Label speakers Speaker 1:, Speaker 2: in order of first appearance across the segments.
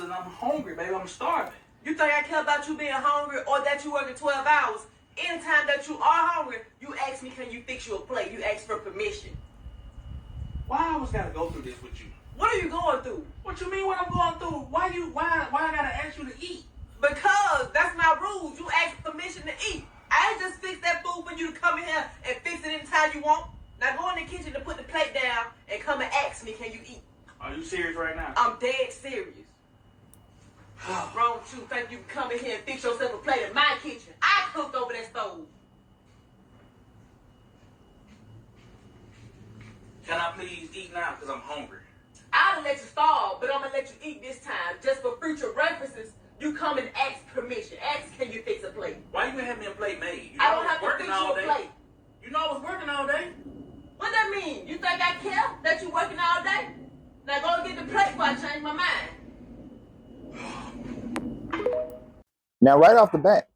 Speaker 1: and I'm hungry, baby. I'm starving.
Speaker 2: You think I care about you being hungry or that you working 12 hours? Anytime that you are hungry, you ask me, can you fix you a plate? You ask for permission.
Speaker 1: Why I always gotta go through this with you?
Speaker 2: What are you going through?
Speaker 1: What you mean what I'm going through? Why I gotta ask you to eat?
Speaker 2: Because that's my rules. You ask permission to eat. I ain't just fix that food for you to come in here and fix it anytime you want. Now go in the kitchen to put the plate down and come and ask me, can you eat?
Speaker 1: Are you serious right now?
Speaker 2: I'm dead serious. What's wrong with you? Think you can come in here and fix yourself a plate in my kitchen? I cooked over that stove.
Speaker 1: Can I please eat now? Because I'm hungry.
Speaker 2: I'll let you starve, but I'm going to let you eat this time. Just for future references, you come and ask permission. Ask, can you fix a plate?
Speaker 1: Why you gonna have me a plate made? You know
Speaker 2: I don't have to
Speaker 1: working
Speaker 2: fix
Speaker 1: all
Speaker 2: you a
Speaker 1: day.
Speaker 2: plate.
Speaker 1: You know I was working all day.
Speaker 2: What that mean? You think I care that you working all day? Now go and get the plate before I change my mind.
Speaker 3: Now, right off the bat,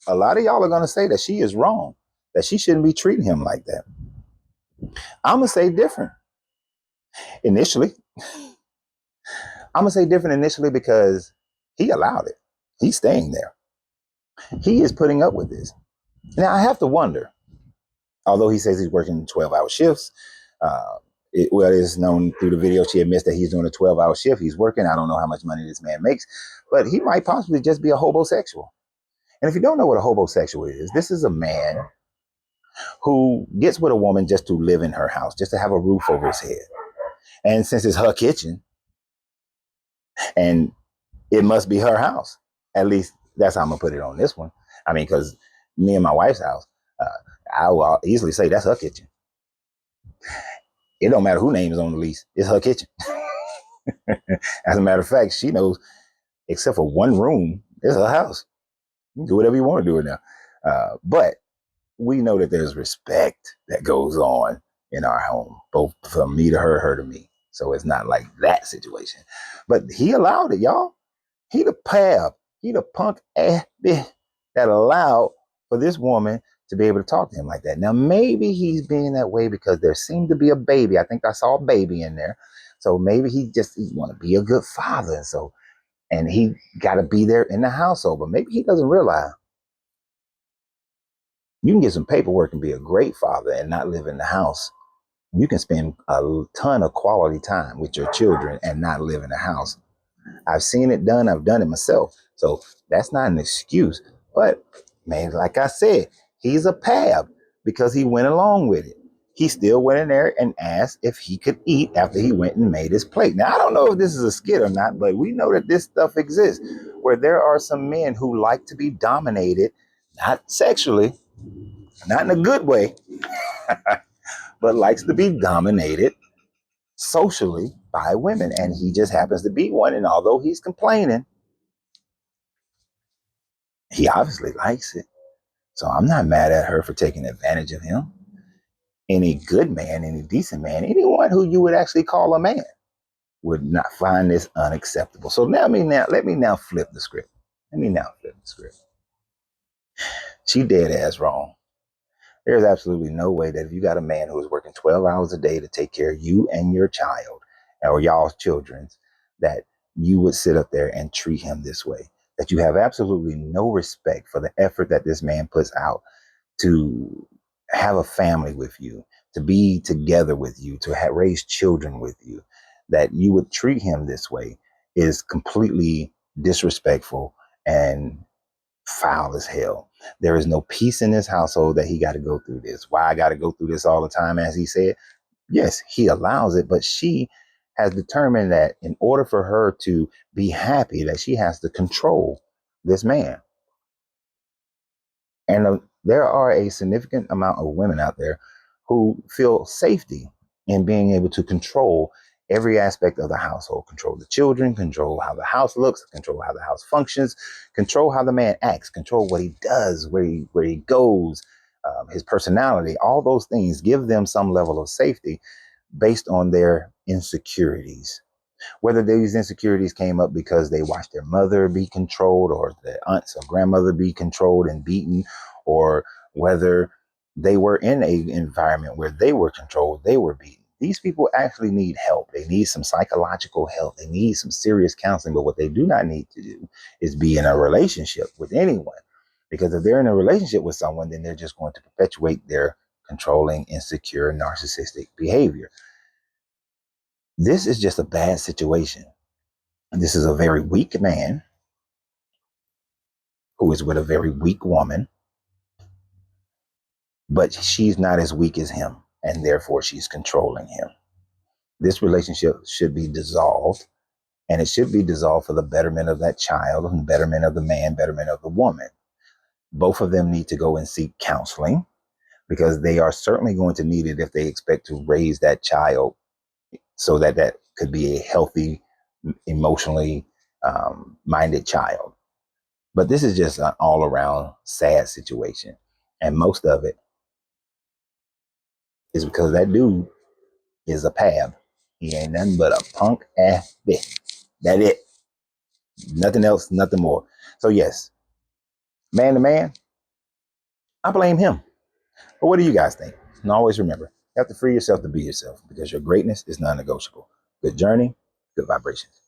Speaker 3: a lot of y'all are going to say that she is wrong, that she shouldn't be treating him like that. I'm going to say different initially. I'm going to say different initially because he allowed it. He's staying there. He is putting up with this. Now, I have to wonder, although he says he's working 12-hour shifts, it is known through the video, she admits that he's doing a 12-hour shift. He's working. I don't know how much money this man makes, but he might possibly just be a hobosexual. And if you don't know what a hobosexual is, this is a man who gets with a woman just to live in her house, just to have a roof over his head. And since it's her kitchen, and it must be her house, at least that's how I'm going to put it on this one. I mean, because me and my wife's house, I will easily say that's her kitchen. It don't matter who name is on the lease. It's her kitchen. As a matter of fact, she knows, except for one room, it's her house. You can do whatever you want to do it now. But we know that there's respect that goes on in our home, both from me to her, her to me. So it's not like that situation. But he allowed it, y'all. He the pab. He the punk ass bitch that allowed for this woman to be able to talk to him like that. Now, maybe he's being that way because there seemed to be a baby. I think I saw a baby in there. So maybe he want to be a good father. And he got to be there in the household. But maybe he doesn't realize you can get some paperwork and be a great father and not live in the house. You can spend a ton of quality time with your children and not live in the house. I've seen it done. I've done it myself. So that's not an excuse. But man, like I said, he's a pab because he went along with it. He still went in there and asked if he could eat after he went and made his plate. Now, I don't know if this is a skit or not, but we know that this stuff exists where there are some men who like to be dominated, not sexually, not in a good way, but likes to be dominated socially by women. And he just happens to be one. And although he's complaining, he obviously likes it. So I'm not mad at her for taking advantage of him. Any good man, any decent man, anyone who you would actually call a man would not find this unacceptable. So let me now flip the script. She dead ass wrong. There's absolutely no way that if you got a man who is working 12 hours a day to take care of you and your child or y'all's children, that you would sit up there and treat him this way. That you have absolutely no respect for the effort that this man puts out to have a family with you, to be together with you, to raise children with you. That you would treat him this way is completely disrespectful and foul as hell. There is no peace in this household that he got to go through this. Why I got to go through this all the time, as he said? Yes, he allows it, but she has determined that in order for her to be happy, that she has to control this man. And there are a significant amount of women out there who feel safety in being able to control every aspect of the household, control the children, control how the house looks, control how the house functions, control how the man acts, control what he does, where he goes, his personality. All those things give them some level of safety based on their insecurities. Whether these insecurities came up because they watched their mother be controlled or their aunts or grandmother be controlled and beaten, or whether they were in an environment where they were controlled, they were beaten. These people actually need help. They need some psychological help. They need some serious counseling. But what they do not need to do is be in a relationship with anyone. Because if they're in a relationship with someone, then they're just going to perpetuate their controlling, insecure, narcissistic behavior. This is just a bad situation. And this is a very weak man who is with a very weak woman, but she's not as weak as him, and therefore she's controlling him. This relationship should be dissolved, and it should be dissolved for the betterment of that child and betterment of the man, betterment of the woman. Both of them need to go and seek counseling, because they are certainly going to need it if they expect to raise that child so that that could be a healthy, emotionally minded child. But this is just an all around sad situation. And most of it is because that dude is a pab. He ain't nothing but a punk ass bitch. That it. Nothing else, nothing more. So yes, man to man, I blame him. But what do you guys think? And always remember, you have to free yourself to be yourself, because your greatness is non-negotiable. Good journey, good vibrations.